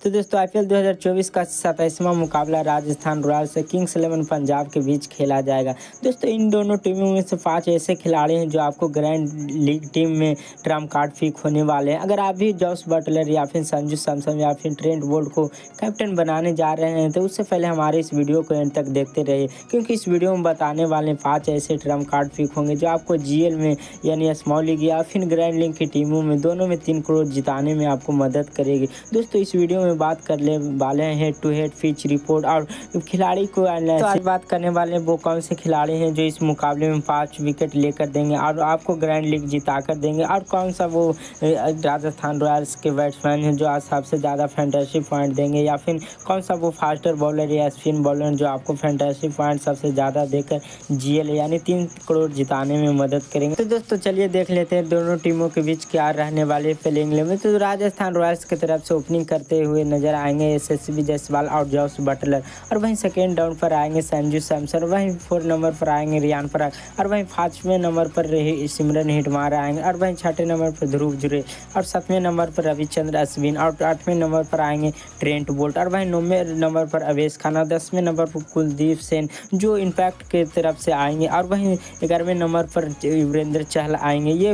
तो दोस्तों आईपीएल 2024 का 27वां मुकाबला राजस्थान रॉयल्स से किंग्स 11 पंजाब के बीच खेला जाएगा। दोस्तों इन दोनों टीमों में से 5 ऐसे खिलाड़ी हैं जो आपको ग्रैंड लीग टीम में ट्रम्प कार्ड पिक होने वाले हैं। अगर आप भी जॉस बटलर या फिर संजू सैमसन या फिर ट्रेंट बोल्ट को कैप्टन बनाने जा रहे हैं तो उससे पहले हमारे इस वीडियो को एंड तक देखते रहिए, क्योंकि इस वीडियो में बताने वाले 5 ऐसे ट्रम्प कार्ड पिक होंगे जो आपको जीएल में यानी स्मॉल लीग या फिर ग्रैंड लीग की टीमों में दोनों में 3 करोड़ जिताने में आपको मदद करेगी। दोस्तों इस वीडियो में बात करने वाले हैं head to head pitch report और खिलाड़ी को तो आज बात करने वाले वो कौन से खिलाड़ी हैं जो इस मुकाबले में 5 विकेट लेकर देंगे और आपको ग्रैंड लीग जिता कर देंगे, और कौन सा वो राजस्थान रॉयल्स के बैट्समैन हैं जो आज सबसे ज़्यादा फैंटेसी पॉइंट देंगे, या फिर कौन सा वो फास्टर बॉलर या स्पिन बॉलर जो आपको फैंटेसी पॉइंट सबसे ज़्यादा देकर जीएल यानी 3 करोड़ जिताने में मदद करेंगे। तो दोस्तों चलिए देख लेते हैं दोनों टीमों के बीच क्या रहने वाले प्लेइंग इलेवन। तो राजस्थान रॉयल्स की तरफ से ओपनिंग करते हुए नजर आएंगे यशस्वी जायसवाल और जॉस बटलर, और वहीं सेकेंड डाउन पर आएंगे संजू सैमसन, वहीं 4 नंबर पर आएंगे रियान पराग, और वहीं 5वें नंबर पर सिमरन हेटमार आएंगे, और वहीं 6ठे नंबर पर ध्रुव जुरे, और 7वें नंबर पर रविचंद्र अश्विन, और 8वें नंबर पर आएंगे ट्रेंट बोल्ट, और वहीं 9वें नंबर पर अवेश खान, 10वें नंबर पर कुलदीप सेन जो इम्पैक्ट की तरफ से आएंगे, और वहीं 11वें नंबर पर युजवेंद्र चहल आएंगे। ये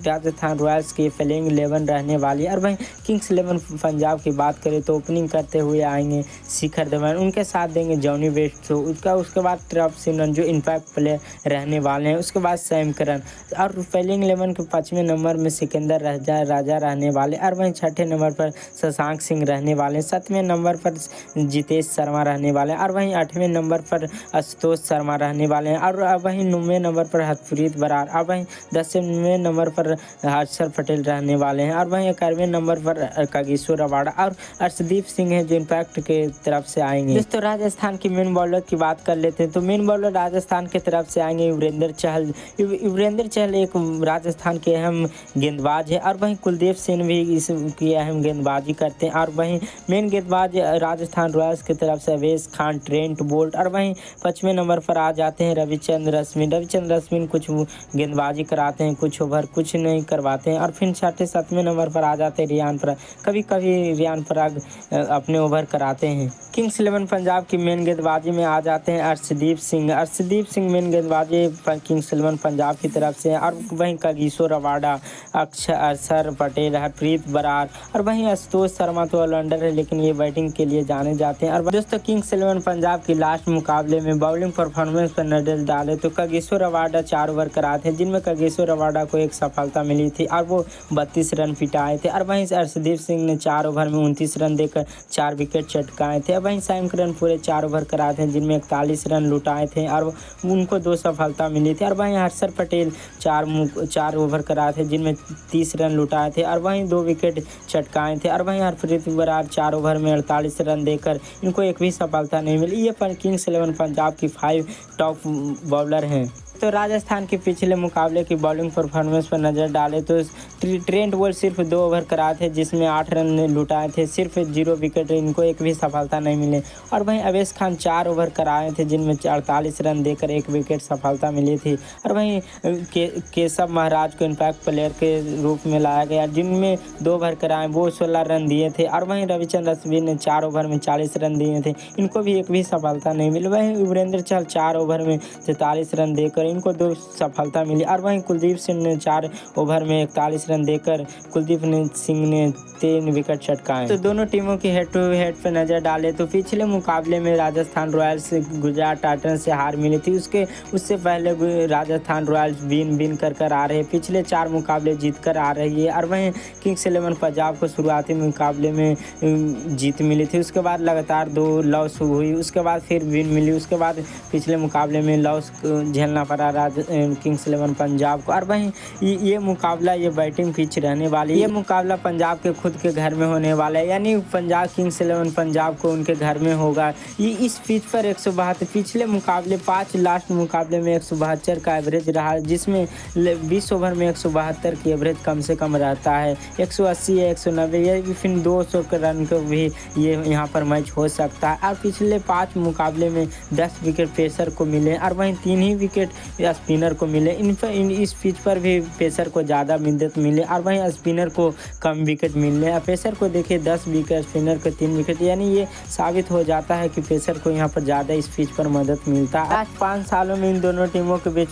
राजस्थान रॉयल्स की प्लेइंग 11 रहने वाली है। और वहीं किंग्स 11 पंजाब की बात करें तो ओपनिंग करते हुए आएंगे शिखर धवन, उनके साथ देंगे जॉनी बेस्टो, उसके बाद ट्रफ सिमरन जो इम्पैक्ट प्लेयर रहने वाले हैं, उसके बाद सैम करन, और प्लेइंग 11 के 5वें नंबर में सिकंदर राजा रहने वाले, और वहीं 6ठे नंबर पर शशांक सिंह रहने वाले, 7वें नंबर पर जितेश शर्मा रहने वाले, और वहीं 8वें नंबर पर आशुतोष शर्मा रहने वाले हैं, और वहीं 9वें नंबर पर हरप्रीत बरार, और वहीं 10वें नंबर पर हर्षल पटेल रहने वाले हैं, और वहीं 11वें नंबर पर कागिसो रबाड़ा और अर्शदीप सिंह है जो इम्पैक्ट के तरफ से आएंगे। दोस्तों राजस्थान की मेन बॉलर की बात कर लेते हैं तो मेन बॉलर राजस्थान की तरफ से आएंगे युजवेंद्र चहल। युजवेंद्र चहल एक राजस्थान के अहम गेंदबाज है, और वहीं कुलदीप सेन भी इसकी अहम गेंदबाजी करते हैं, और वहीं मेन गेंदबाज राजस्थान रॉयल्स की तरफ से अवेश खान, ट्रेंट बोल्ट, और वहीं 5वें नंबर पर आ जाते हैं रविचंद्र अश्विन कुछ गेंदबाजी कराते हैं, कुछ ओवर कुछ नहीं करवाते हैं, और फिर 6-7वें नंबर पर आ जाते हैं रियान पराग, कभी कभी रियान पराग अपने ओवर कराते हैं। किंग्स 11 पंजाब की मेन गेंदबाजी में आ जाते हैं अर्शदीप सिंह मेन गेंदबाजी किंग्स 11 पंजाब की तरफ से, और वहीं कागिसो रबाड़ा, अक्षर पटेल, हरप्रीत बरार, और वहीं आशुतोष शर्मा तो ऑलराउंडर है लेकिन ये बैटिंग के लिए जाने जाते हैं। और दोस्तों किंग्स 11 पंजाब की लास्ट मुकाबले में बॉलिंग परफॉर्मेंस पर नजर डाले तो कागिसो रबाड़ा 4 ओवर कराते हैं जिनमें कागिसो रबाड़ा को एक सफलता मिली थी और वो 32 रन पिटाए थे, और वहीं अर्शदीप सिंह ने 4 ओवर में 29 रन देकर 4 विकेट चटकाए थे। वहीं सैम करन पूरे 4 ओवर कराए थे जिनमें 41 रन लुटाए थे और उनको 2 सफलता मिली थी, और वहीं हर्षल पटेल 4 ओवर कराए थे जिनमें 30 रन लुटाए थे और वहीं 2 विकेट चटकाए थे, और वहीं हरप्रीत बरार 4 ओवर में 48 रन देकर इनको एक भी सफलता नहीं मिली। ये किंग्स 11 पंजाब की 5 टॉप बॉलर हैं। तो राजस्थान के पिछले मुकाबले की बॉलिंग परफॉर्मेंस पर नज़र डालें तो ट्रेंट बोल्ट सिर्फ 2 ओवर कराए थे जिसमें 8 रन लुटाए थे, सिर्फ 0 विकेट, इनको एक भी सफलता नहीं मिले, और वहीं अवेश खान 4 ओवर कराए थे जिनमें 48 रन देकर 1 विकेट सफलता मिली थी, और वहीं केशव महाराज को इम्पैक्ट प्लेयर के रूप में लाया गया जिनमें 2 ओवर कराए वो 16 रन दिए थे, और वहीं रविचंद्र अश्विन ने 4 ओवर में 40 रन दिए थे, इनको भी एक भी सफलता नहीं मिली। वहीं युजवेंद्र चहल 4 ओवर में 43 रन देकर इनको 2 सफलता मिली, और वहीं कुलदीप सिंह ने 4 ओवर में 41 रन देकर कुलदीप सिंह ने 3 विकेट चटकाए। तो दोनों टीमों की हेड टू हेड पर नजर डाले तो पिछले मुकाबले में राजस्थान रॉयल्स गुजरात टाइटंस से हार मिली थी, उससे पहले राजस्थान रॉयल्स विन कर आ रहे, पिछले 4 मुकाबले जीत कर आ रही है, और वहीं किंग्स 11 पंजाब को शुरुआती मुकाबले में जीत मिली थी, उसके बाद लगातार 2 लॉस हुई, उसके बाद फिर विन मिली, उसके बाद पिछले मुकाबले में लॉस झेलना पड़ा किंग्स 11 पंजाब को। और वहीं ये मुकाबला ये बैटिंग पिच रहने वाली, ये मुकाबला पंजाब के खुद के घर में होने वाला है, यानी पंजाब किंग्स 11 पंजाब को उनके घर में होगा। ये इस पिच पर 172 पिछले मुकाबले 5 लास्ट मुकाबले में 172 का एवरेज रहा, जिसमें 20 ओवर में 172 की एवरेज कम से कम रहता है, 180 या 190 या फिर 200 के रन को भी ये यहाँ पर मैच हो सकता है। और पिछले 5 मुकाबले में 10 विकेट पेसर को मिले, और वहीं 3 ही विकेट या स्पिनर को मिले। इस पिच पर भी पेसर को ज़्यादा मदद मिले और वहीं स्पिनर को कम विकेट मिलने। पेसर को देखिए 10 विकेट, स्पिनर को 3 विकेट, यानी ये साबित हो जाता है कि पेसर को यहाँ पर ज़्यादा इस पिच पर मदद मिलता है। आज 5 सालों में इन दोनों टीमों के बीच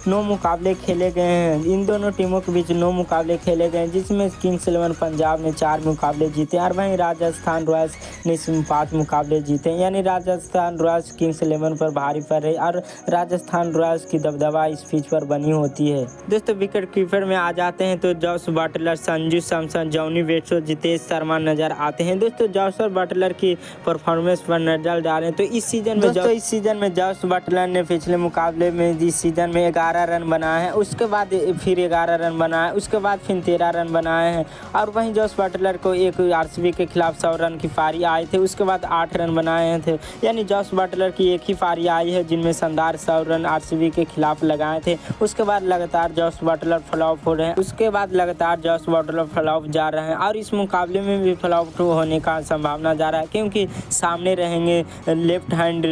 9 मुकाबले खेले गए हैं। इन दोनों टीमों के बीच 9 मुकाबले खेले गए, जिसमें किंग्स 11 पंजाब ने 4 मुकाबले जीते और वहीं राजस्थान रॉयल्स ने 5 मुकाबले जीते। यानी राजस्थान रॉयल्स किंग्स 11 पर भारी पड़ रही और राजस्थान रॉयल्स की दबदबा इस पिच पर बनी होती है। दोस्तों विकेट कीपर में आ जाते हैं तो Jos Buttler, Sanju Samson, Jonny Bairstow, Jitesh Sharma नजर आते हैं। दोस्तों जॉस बटलर की परफॉर्मेंस पर नजर डालें तो इस सीजन में जॉस बटलर ने पिछले मुकाबले में इस सीजन में 11 रन बनाए हैं, उसके बाद फिर 11 रन बनाए, उसके बाद फिर 13 रन बनाए हैं। और वहीं जॉस बटलर को एक आरसीबी के खिलाफ 100 रन की पारी आई थी, उसके बाद 8 रन बनाए थे। यानी जॉस बटलर की एक ही पारी आई है जिनमें शानदार 100 रन आरसीबी के खिलाफ लगाए थे। उसके बाद लगातार जॉस बटलर फ्लॉप हो रहे हैं, उसके बाद लगातार जॉस बटलर फ्लॉप जा रहे हैं और इस मुकाबले में भी फ्लॉप होने का संभावना जा रहा है, क्योंकि सामने रहेंगे लेफ्ट हैंड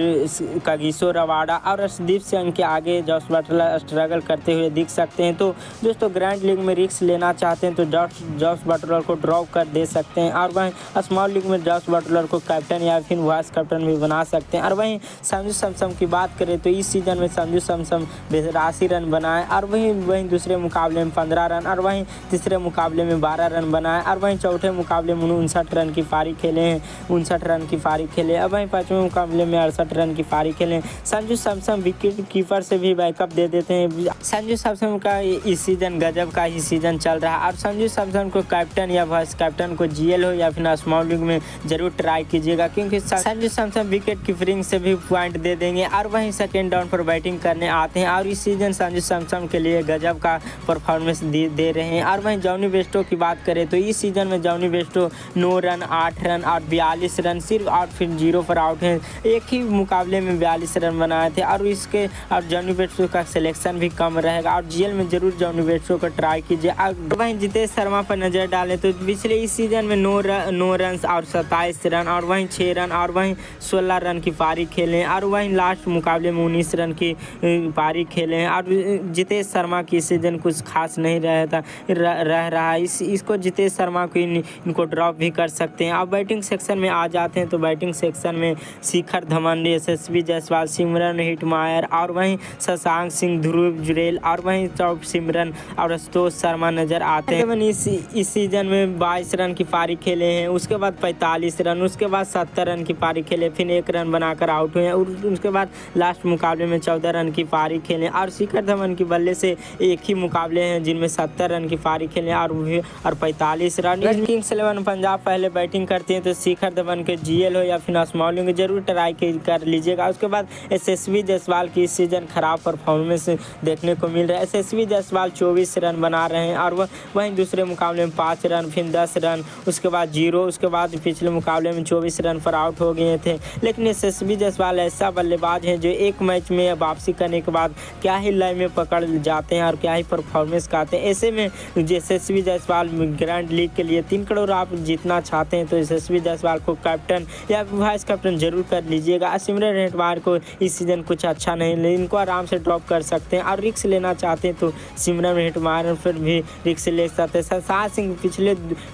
कागिसो रबाडा और अर्शदीप सिंह के आगे जॉस बटलर स्ट्रगल करते हुए दिख सकते हैं। तो दोस्तों ग्रैंड लीग में रिस्क लेना चाहते हैं तो जॉस बटलर को ड्रॉप कर दे सकते हैं और वहीं स्मॉल लीग में जॉस बटलर को कैप्टन या फिर वाइस कैप्टन भी बना सकते हैं। और वहीं संजू सैमसन की बात करें तो इस सीजन में संजू सैमसन 82 रन बनाए और वहीं दूसरे मुकाबले में 15 रन और वहीं तीसरे मुकाबले में 12 रन बनाए और वहीं चौथे मुकाबले में 59 रन की पारी खेले हैं, 59 रन की पारी खेले और वहीं पाँचवें मुकाबले में 68 रन की पारी खेले। संजू सैमसन विकेट कीपर से भी बैकअप दे देते हैं। संजू सैमसन का इस सीजन गजब का ही सीजन चल रहा है और संजू सैमसन को कैप्टन या वाइस कैप्टन को जीएल हो या फिर स्मॉल लीग में जरूर ट्राई कीजिएगा, क्योंकि संजू सैमसन विकेट कीपिंग से भी पॉइंट दे देंगे और वहीं सेकेंड डाउन पर बैटिंग करने आते हैं और इस सीजन संजू सैमसन के लिए गजब का परफॉर्मेंस दे रहे हैं। और वहीं जॉनी बेस्टो की बात करें तो इस सीजन में जॉनी बेस्टो 9 रन, 8 रन और 42 रन सिर्फ और फिर 0 पर आउट हैं। एक ही मुकाबले में 42 रन बनाए थे और जॉनी बेस्टो का सिलेक्शन भी कम रहेगा और जीएल में जरूर जॉनी बेस्टो को ट्राई कीजिए। वहीं जितेश शर्मा पर नजर डालें तो पिछले इस सीजन में 9 रन और 27 रन और वहीं 6 रन और वहीं 16 रन की पारी खेले और वहीं लास्ट मुकाबले में 19 रन की पारी खेले हैं। और जितेश शर्मा की सीजन कुछ खास नहीं रह रहा है, इसको जितेश शर्मा को इनको ड्रॉप भी कर सकते हैं। अब बैटिंग सेक्शन में आ जाते हैं तो बैटिंग सेक्शन में शिखर धवन, यशस्वी जायसवाल, सिमरन हिटमायर और वहीं शशांक सिंह, ध्रुव जुरेल और वहीं टॉप सिमरन और आशुतोष शर्मा नजर आते हैं। इस सीजन में 22 रन की पारी खेले हैं, उसके बाद 45 रन, उसके बाद 70 रन की पारी खेले, फिर 1 रन बनाकर आउट हुए और उसके बाद लास्ट मुकाबले में 14 रन की पारी खेले। और शिखर धवन की बल्ले से एक ही मुकाबले हैं जिनमें 70 रन की पारी खेले और 45 रन। किंग्स 11 पंजाब पहले बैटिंग करती है तो शिखर धवन के जीएल हो या फिर स्मॉल लीग जरूर ट्राई कर लीजिएगा। उसके बाद यशस्वी जायसवाल की इस सीजन खराब परफॉर्मेंस देखने को मिल रहा है। यशस्वी जायसवाल 24 रन बना रहे हैं और वहीं दूसरे मुकाबले में 5 रन, फिर 10 रन, उसके बाद 0, उसके बाद पिछले मुकाबले में 24 रन पर आउट हो गए थे। लेकिन यशस्वी जायसवाल ऐसा बल्लेबाज है जो एक मैच में वापसी करने के बाद क्या ही लय में पकड़ जाते हैं और क्या ही परफॉर्मेंस करते हैं। ऐसे में यशस्वी जायसवाल ग्रैंड लीग के लिए 3 करोड़ आप जीतना चाहते हैं तो यशस्वी जायसवाल को कैप्टन या वाइस कैप्टन जरूर कर लीजिएगा। सिमरन हेटमायर को इस सीजन कुछ अच्छा नहीं, इनको आराम से ड्रॉप कर सकते हैं और रिक्स लेना चाहते हैं तो सिमरन हेटमायर पर भी रिक्स ले सकते हैं। शशांक सिंह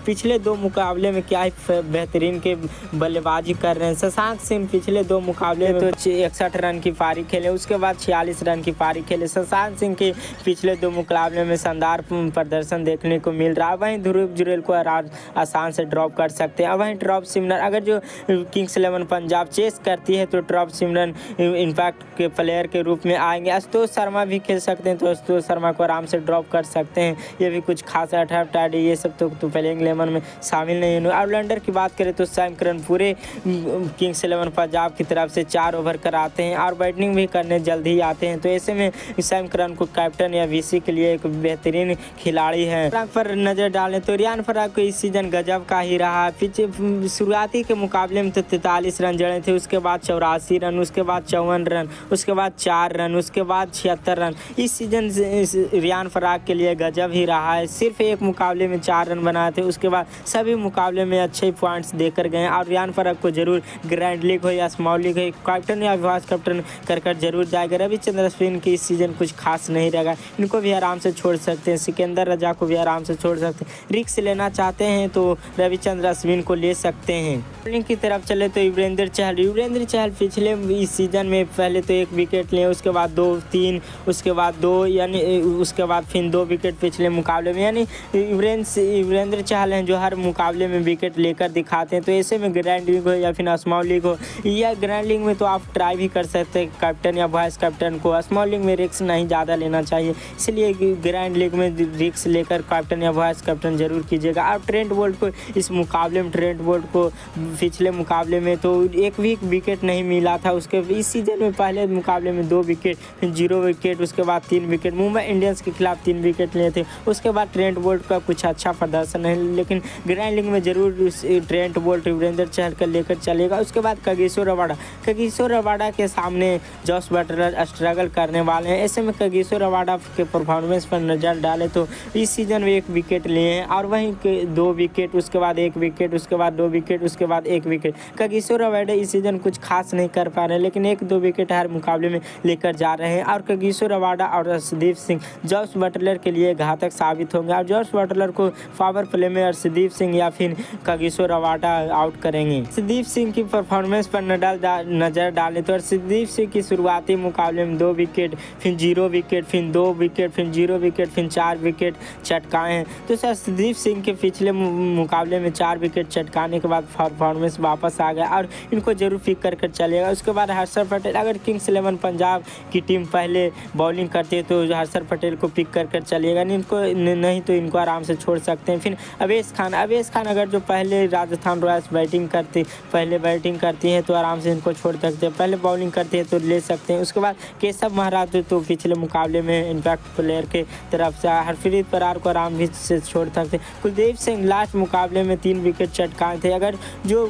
पिछले 2 मुकाबले में क्या ही बेहतरीन के बल्लेबाजी कर रहे हैं। शशांक सिंह पिछले 2 मुकाबले में तो 61 रन की पारी खेले, उसके बाद 46 रन की पारी खेले। शशांक सिंह के पिछले 2 मुकाबले में शानदार प्रदर्शन देखने को मिल रहा है। वहीं ध्रुव जुरेल को आसान से ड्रॉप कर सकते हैं। वहीं टॉप सिमरन अगर जो किंग्स 11 पंजाब चेस करती है तो टॉप सिमरन इम्पैक्ट के प्लेयर के रूप में आएंगे। आशुतोष शर्मा भी खेल सकते हैं तो आशुतोष शर्मा को आराम से ड्रॉप कर सकते हैं। ये भी कुछ खास अटैक ये सब तो प्लेइंग 11 में शामिल नहीं है। ऑलराउंडर की बात करें तो सैम करन पूरे किंग्स 11 पंजाब की तरफ से 4 ओवर कराते हैं और बैटिंग भी करने जल्द ही आते हैं। तो ऐसे में सैम करन को कैप्टन या वीसी के लिए एक बेहतरीन खिलाड़ी है। पर नजर डालें तो रियान पराग को इस सीजन गजब का ही रहा। पीछे शुरुआती के मुकाबले में तो 43 रन जड़े थे, उसके बाद 84 रन, उसके बाद 54 रन, उसके बाद 4 रन, उसके बाद 76 रन। इस सीजन रियान पराग के लिए गजब ही रहा है। सिर्फ एक मुकाबले में 4 रन बनाए थे, उसके बाद सभी मुकाबले में अच्छे पॉइंट्स देकर गए और रियान पराग को जरूर ग्रैंड लीग हो या स्मॉल लीग हो कैप्टन या वाइस कैप्टन कर जरूर जाएगा। रविचंद्रन रविचंद्र अश्विन की इस सीज़न कुछ खास नहीं रहेगा, इनको भी आराम से छोड़ सकते हैं। सिकंदर रजा को भी आराम से छोड़ सकते हैं। रिस्क लेना चाहते हैं तो रविचंद्र अश्विन को ले सकते हैं। बॉलिंग की तरफ चले तो युजवेंद्र चहल पिछले इस सीज़न में पहले तो 1 विकेट लिए, उसके बाद 2, 3, उसके बाद 2, यानी उसके बाद फिर 2 विकेट पिछले मुकाबले में, यानी युजवेंद्र चहल हैं जो हर मुकाबले में विकेट लेकर दिखाते हैं। तो ऐसे में ग्रैंड लीग हो या फिर स्मॉल लीग हो, या ग्रैंड लीग में तो आप ट्राई भी कर सकते हैं कैप्टन या वाइस कैप्टन को। स्मॉल लीग में रिस्क नहीं ज़्यादा लेना चाहिए, इसलिए ग्रैंड लीग में रिस्क लेकर कैप्टन या वाइस कैप्टन जरूर कीजिएगा। अब ट्रेंट बोल्ट को इस मुकाबले में पिछले मुकाबले में तो 1 भी विकेट नहीं मिला था, उसके इस सीज़न में पहले मुकाबले में 2 विकेट, फिर 0 विकेट, उसके बाद 3 विकेट, मुंबई इंडियंस के खिलाफ 3 विकेट लिए थे। उसके बाद ट्रेंट बोल्ट का कुछ अच्छा प्रदर्शन नहीं, लेकिन ग्रैंड लीग में जरूर ट्रेंट बोल्ट युजवेंद्र चहल कर लेकर चलेगा। उसके बाद कागिसो रबाडा के सामने जॉस बटलर स्ट्रगल करने वाले हैं। ऐसे में कागिसो रबाडा के परफॉर्मेंस पर नज़र डालें तो इस सीज़न में 1 विकेट लिए हैं, और वहीं 2 विकेट, उसके बाद 1 विकेट, उसके बाद 2 विकेट, उसके बाद 1 विकेट। कागिसो रबाडा इस सीज़न कुछ खास नहीं कर पा रहे हैं, लेकिन 1-2 विकेट हर मुकाबले में लेकर जा रहे हैं। और कागिसो रबाडा और अर्शदीप सिंह जॉस बटलर के लिए घातक साबित होंगे, और जॉस बटलर को पावर प्ले में अर्शदीप सिंह या फिर कागिसो रबाडा आउट करेंगे। अर्शदीप सिंह की परफॉर्मेंस पर नज़र डालें तो अर्शदीप सिंह की शुरुआती मुकाबले में 2 विकेट, फिर 0 विकेट, फिर 2 विकेट, फिर 0 विकेट, फिर 4 विकेट चटकाए हैं। तो अर्शदीप सिंह के पिछले मुकाबले में 4 विकेट चटकाने के बाद परफॉर्मेंस वापस आ गया, और इनको जरूर पिक कर चलेगा। उसके बाद हर्षद पटेल, अगर किंग्स 11 पंजाब की टीम पहले बॉलिंग करती है तो हर्षद पटेल को पिक कर चलिएगा, नहीं तो इनको आराम से छोड़ सकते हैं। फिर अवेश खान अगर जो पहले राजस्थान रॉयल्स पहले बैटिंग करती है तो आराम से इनको छोड़ सकते हैं, पहले बॉलिंग करती है तो ले सकते हैं। उसके बाद केशव महाराज तो पिछले मुकाबले में इम्पैक्ट प्लेयर के तरफ से हरप्रीत बरार को आराम से छोड़ सकते हैं। कुलदीप सिंह लास्ट मुकाबले में 3 विकेट चटकाए थे, अगर जो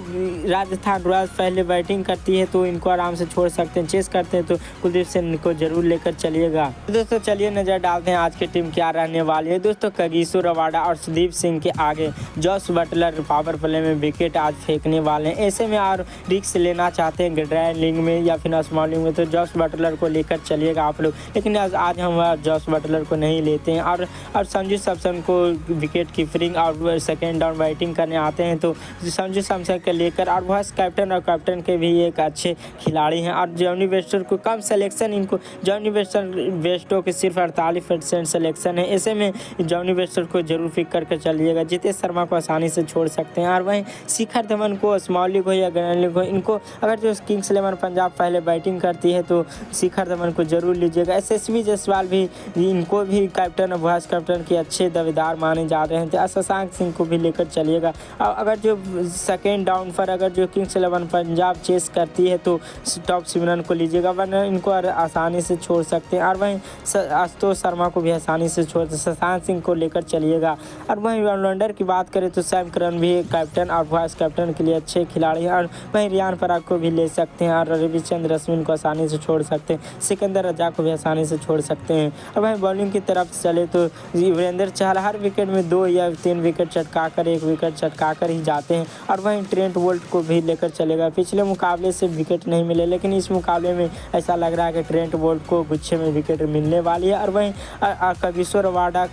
राजस्थान रॉयल्स पहले बैटिंग करती है तो इनको आराम से छोड़ सकते हैं। चेस करते हैं तो कुलदीप सिंह को जरूर लेकर चलिएगा। दोस्तों चलिए नज़र डालते हैं आज की टीम क्या रहने वाली है। दोस्तों कागिसो रबाडा और अर्शदीप सिंह के आगे जॉस बटलर पावर प्ले में विकेट आज फेंकने वाले हैं। ऐसे में और रिस्क लेना चाहते हैं ग्रैंड लीग में या फिर स्मॉल लीग में तो जॉस बटलर को लेकर चलिएगा आप लोग, लेकिन आज हम जॉस बटलर को नहीं लेते हैं। और संजू सैमसन को विकेट कीपिंग और सेकेंड डाउन बैटिंग करने आते हैं तो संजू सैमसन को लेकर, और वाइस कैप्टन और कैप्टन के भी एक अच्छे खिलाड़ी हैं। और जॉनी बेस्टो को कम सिलेक्शन, इनको जॉनी बेस्टो के सिर्फ 48% सिलेक्शन है। ऐसे में जॉनी बेस्टो को जरूर पिक करके चलिएगा। जितेश शर्मा को आसानी से छोड़ सकते हैं। और वहीं शिखर धवन को स्मॉल लीग हो या ग्रैंड लीग हो, इनको अगर जो किंग्स 11 पंजाब पहले बैटिंग करती है तो शिखर धवन को जरूर लीजिएगा। यशस्वी जायसवाल भी, इनको भी कैप्टन और वाइस कैप्टन के अच्छे दावेदार माने जा रहे हैं, तो शशांक सिंह को भी लेकर चलिएगा। और अगर जो सेकेंड डाउन पर अगर जो किंग्स 11 पंजाब चेस करती है तो टॉप सिमरन को लीजिएगा, वरना इनको आसानी से छोड़ सकते हैं। और वहीं आशुतोष शर्मा को भी आसानी से छोड़, शशांक सिंह को लेकर चलिएगा। और वहीं ऑलराउंडर की बात करें तो सैम करन भी कैप्टन और वाइस कैप्टन के लिए अच्छे खिलाड़ी हैं, और वहीं रियान पराग को भी ले सकते हैं, और रविचंद्र अश्विन को आसानी से छोड़ सकते हैं, सिकंदर रजा को भी आसानी से छोड़ सकते हैं। और वहीं बॉलिंग की तरफ चले तो युजवेंद्र चहल हर विकेट में 2 या 3 विकेट चटकाकर 1 विकेट चटकाकर ही जाते हैं। और वहीं ट्रेंट बोल्ट को भी लेकर चलेगा। पिछले मुकाबले से विकेट नहीं मिले, लेकिन इस मुकाबले में ऐसा लग रहा है कि ट्रेंट बोल्ट को गुच्छे में विकेट मिलने वाली है। और वहीं कागिसो रबाडा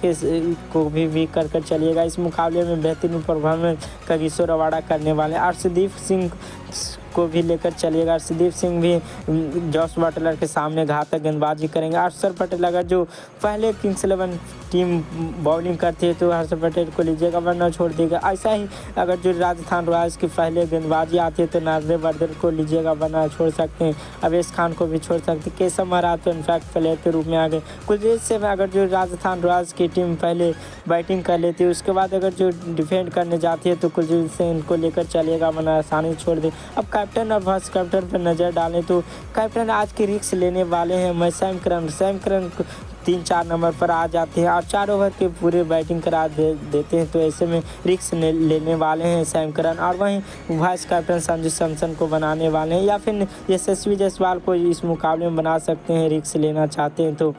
को भी कर चलिएगा। इस मुकाबले में बेहतरीन परफॉर्मेंस कागिसो रबाडा करने वाले हैं। अर्शदीप सिंह को भी लेकर चलिएगा। अर्शदीप सिंह भी जॉस बटलर के सामने घातक गेंदबाजी करेंगे। हर्षद पटेल अगर जो पहले किंग्स 11 टीम बॉलिंग करती है तो हर्षद पटेल को लीजिएगा, वरना छोड़ देगा। ऐसा ही अगर जो राजस्थान रॉयल्स की पहले गेंदबाजी आती है तो नाजर को लीजिएगा, वरना छोड़ सकते हैं। अवेश खान को भी छोड़ सकते हैं। केशव महाराज तो इनफैक्ट प्लेयर के रूप में आ गए। कुलजीत सिंह अगर जो राजस्थान रॉयल्स की टीम पहले बैटिंग कर लेती है, उसके बाद अगर जो डिफेंड करने जाती है तो कुलजीत सिंह इनको लेकर चलिएगा, वरना आसानी से छोड़ दे। अब कैप्टन और वाइस कैप्टन पर नज़र डालें तो कैप्टन आज की रिस्क लेने वाले हैं। मैं सैम करन 3-4 नंबर पर आ जाते हैं और 4 ओवर के पूरे बैटिंग करा देते हैं, तो ऐसे में रिस्क लेने वाले हैं सैम करन। और वहीं वाइस कैप्टन संजू सैमसन को बनाने वाले हैं, या फिर यशस्वी जायसवाल को इस मुकाबले में बना सकते हैं, रिस्क लेना चाहते हैं तो।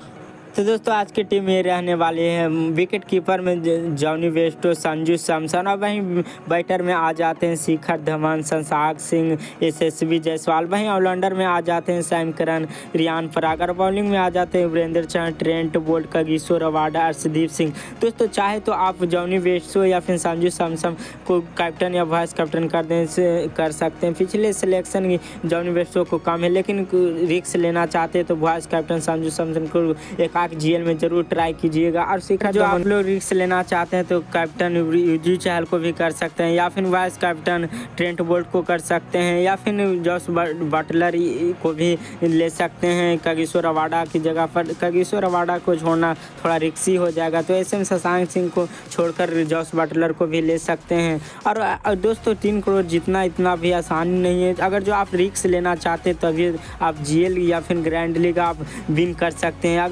तो दोस्तों आज की टीम ये रहने वाली है। विकेट कीपर में जॉनी बेयरस्टो, संजू सैमसन, और वहीं बैटर में आ जाते हैं शिखर धवन, शशांक सिंह, यशस्वी जायसवाल। वहीं ऑलराउंडर में आ जाते हैं सैम करन, रियान पराग, और बॉलिंग में आ जाते हैं Virendra Chahal, Trent Boult, Kagiso Rabada, Arshdeep Singh. दोस्तों चाहे तो आप जॉनी बेयरस्टो या फिर संजू सैमसन को कैप्टन या वाइस कैप्टन कर सकते हैं। पिछले सिलेक्शन जॉनी बेयरस्टो को कम है, लेकिन रिस्क लेना चाहते हैं तो वाइस कैप्टन संजू सैमसन को एक जीएल में जरूर ट्राई कीजिएगा। और शिखर जो आप लोग रिस्क लेना चाहते हैं तो कैप्टन युजवेंद्र चहल को भी कर सकते हैं, या फिर वाइस कैप्टन ट्रेंट बोल्ट को कर सकते हैं, या फिर जोस बटलर को भी ले सकते हैं कागिसो रबाडा की जगह पर। कागिसो रबाडा को छोड़ना थोड़ा रिक्सी हो जाएगा, तो ऐसे में शशांक सिंह को छोड़कर जोस बटलर को भी ले सकते हैं। और दोस्तों 3 करोड़ जितना इतना भी आसानी नहीं है। अगर जो आप रिस्क लेना चाहते हैं तभी आप जीएल या फिर ग्रैंड लीग आप विन कर सकते हैं। अगर